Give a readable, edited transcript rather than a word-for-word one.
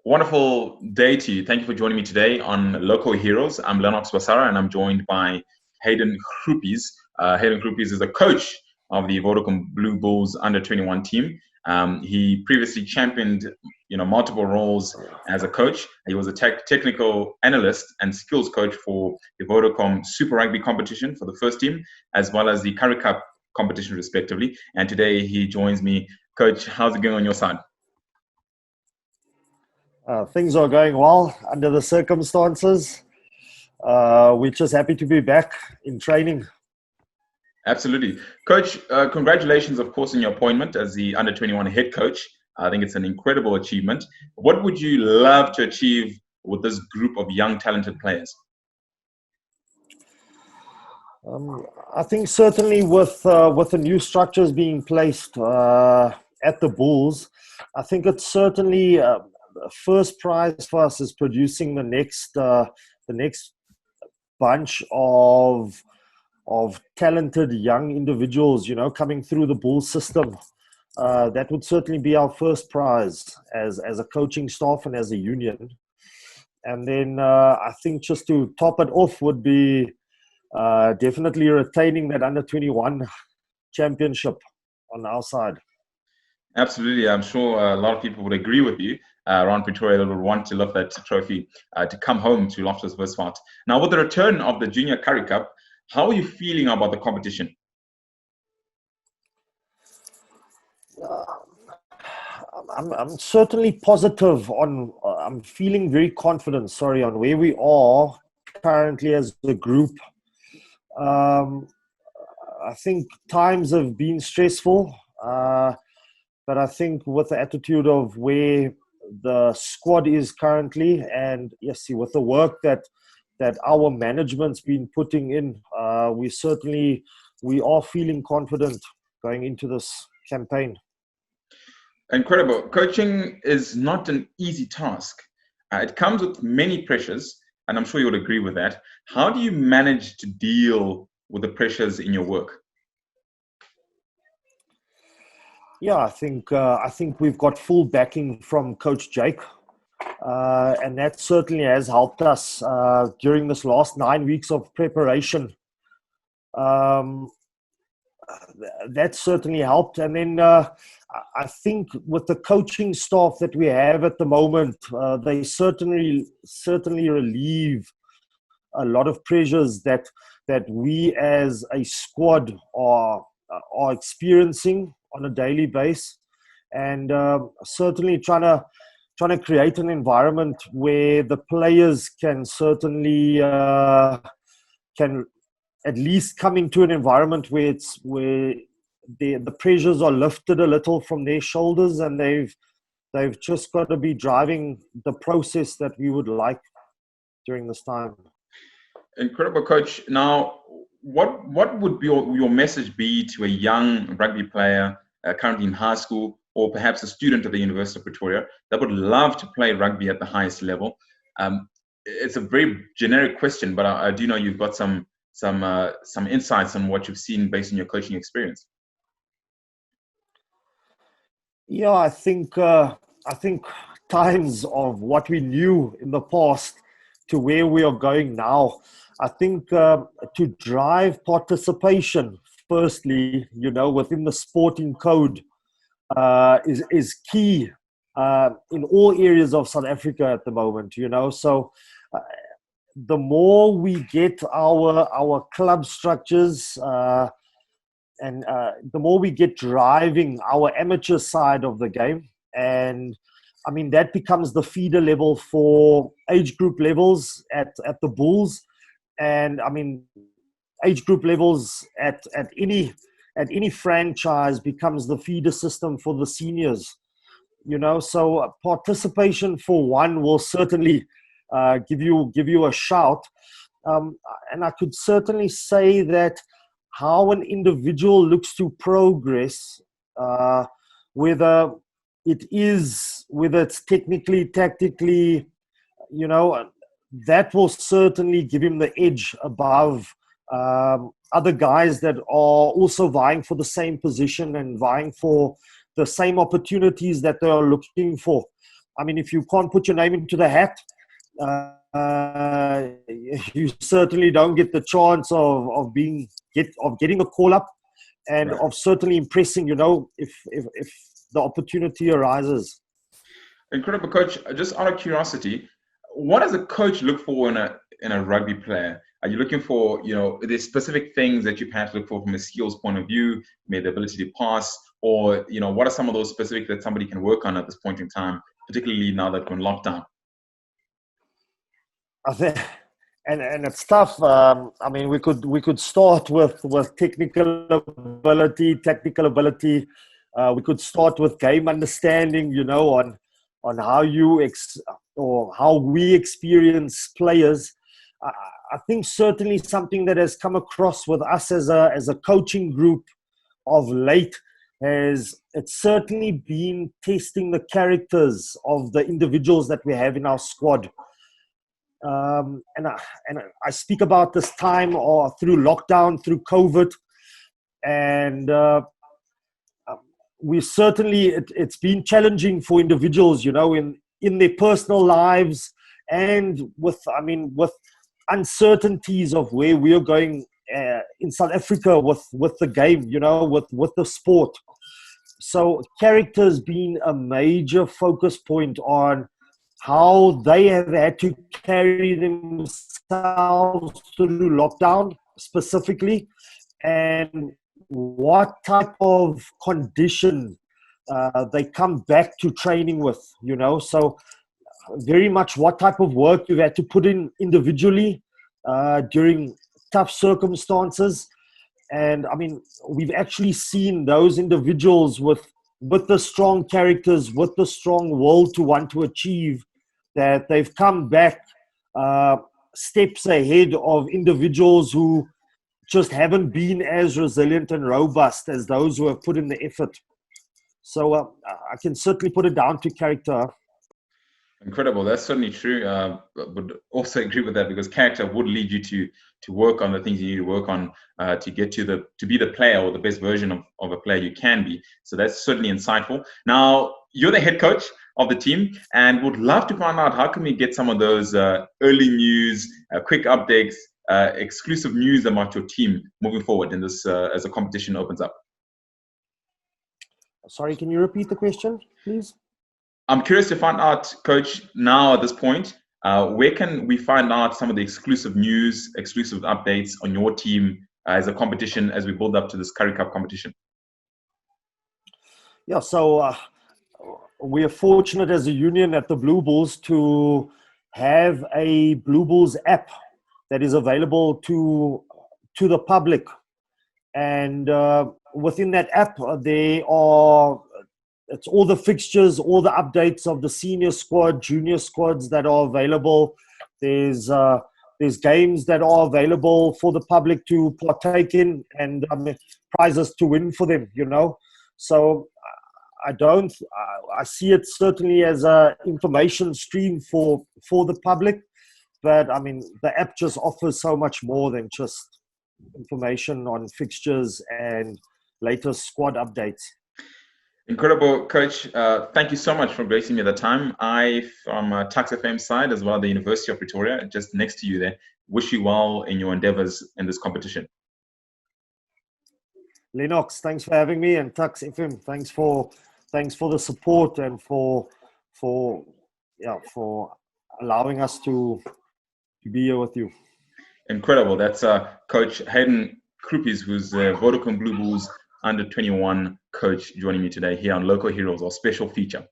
Wonderful day to you. Thank you for joining me today on Local Heroes. I'm Lennox Basara and I'm joined by Hayden Groepes. Hayden Groepes is a coach of the Vodacom Blue Bulls under 21 team. He previously championed, multiple roles as a coach. He was a technical analyst and skills coach for the Vodacom Super Rugby competition for the first team, as well as the Currie Cup competition, respectively. And today he joins me. Coach, how's it going on your side? Things are going well under the circumstances. We're just happy to be back in training. Absolutely. Coach, congratulations, of course, on your appointment as the under-21 head coach. I think it's an incredible achievement. What would you love to achieve with this group of young, talented players? I think certainly with the new structures being placed at the Bulls, I think it's certainly first prize for us is producing the next bunch of talented young individuals, coming through the Bulls system. That would certainly be our first prize as a coaching staff and as a union. And then I think just to top it off would be definitely retaining that under 21 championship on our side. Absolutely. I'm sure a lot of people would agree with you. Around Pretoria, would want to lift that trophy to come home to Loftus Versfeld. Now, with the return of the Junior Currie Cup, how are you feeling about the competition? I'm certainly positive on. I'm feeling very confident. On where we are currently as a group. I think times have been stressful, but I think with the attitude of where the squad is currently, and yes, with the work that our management's been putting in, we are feeling confident going into this campaign. Incredible. Coaching is not an easy task. It comes with many pressures, and I'm sure you would agree with that. How do you manage to deal with the pressures in your work? Yeah, I think we've got full backing from Coach Jake, and that certainly has helped us during this last 9 weeks of preparation. That certainly helped, and then I think with the coaching staff that we have at the moment, they certainly relieve a lot of pressures that we as a squad are experiencing on a daily basis, and certainly trying to create an environment where the players can certainly can at least come into an environment where the pressures are lifted a little from their shoulders, and they've just got to be driving the process that we would like during this time. Incredible, Coach. Now, what would be your message be to a young rugby player currently in high school, or perhaps a student at the University of Pretoria that would love to play rugby at the highest level? It's a very generic question, but I do know you've got some insights on what you've seen based on your coaching experience. Yeah, I think times of what we knew in the past to where we are going now, I think to drive participation, firstly, within the sporting code is key in all areas of South Africa at the moment, So the more we get our club structures and the more we get driving our amateur side of the game, and I mean that becomes the feeder level for age group levels at the Bulls, and I mean age group levels at any franchise becomes the feeder system for the seniors, So participation for one will certainly give you a shout, and I could certainly say that how an individual looks to progress, whether it's technically, tactically, that will certainly give him the edge above other guys that are also vying for the same position and vying for the same opportunities that they are looking for. I mean, if you can't put your name into the hat, you certainly don't get the chance of getting a call up, and Right. of certainly impressing, if the opportunity arises. Incredible, coach. Just out of curiosity, what does a coach look for in a rugby player? Are you looking for, there's specific things that you perhaps look for from a skills point of view, maybe the ability to pass, or what are some of those specific that somebody can work on at this point in time, particularly now that we're in lockdown? I think, and it's tough. I mean, we could start with technical ability. We could start with game understanding. On how or how we experience players. I, I think certainly something that has come across with us as a coaching group of late has it's certainly been testing the characters of the individuals that we have in our squad. And I speak about this time or through lockdown, through COVID, and we certainly it's been challenging for individuals, in their personal lives, and with uncertainties of where we are going in South Africa with the game, with the sport. So characters being a major focus point on how they have had to carry themselves through lockdown specifically, and what type of condition they come back to training with, So very much what type of work you've had to put in individually during tough circumstances. And I mean, we've actually seen those individuals with the strong characters, with the strong will to want to achieve, that they've come back steps ahead of individuals who just haven't been as resilient and robust as those who have put in the effort. So I can certainly put it down to character. Incredible. That's certainly true. Would also agree with that, because character would lead you to work on the things you need to work on to get to be the player, or the best version of a player you can be. So that's certainly insightful. Now, you're the head coach of the team, and would love to find out how can we get some of those early news, quick updates, exclusive news about your team moving forward in this as the competition opens up. Sorry, can you repeat the question, please? I'm curious to find out, Coach, now at this point, where can we find out some of the exclusive news, exclusive updates on your team as a competition, as we build up to this Currie Cup competition? Yeah, so we are fortunate as a union at the Blue Bulls to have a Blue Bulls app that is available to the public. And within that app, it's all the fixtures, all the updates of the senior squad, junior squads that are available. There's games that are available for the public to partake in, and prizes to win for them, So I see it certainly as a information stream for the public. But I mean, the app just offers so much more than just information on fixtures and latest squad updates. Incredible, Coach. Thank you so much for gracing me the time. From Tax FM side, as well, the University of Pretoria, just next to you there, wish you well in your endeavors in this competition. Lennox, thanks for having me, and Tax FM, thanks for the support and for allowing us to be here with you. Incredible. That's Coach Hayden Groepes, who's Vodacom Blue Bulls under 21 coach, joining me today here on Local Heroes, our special feature.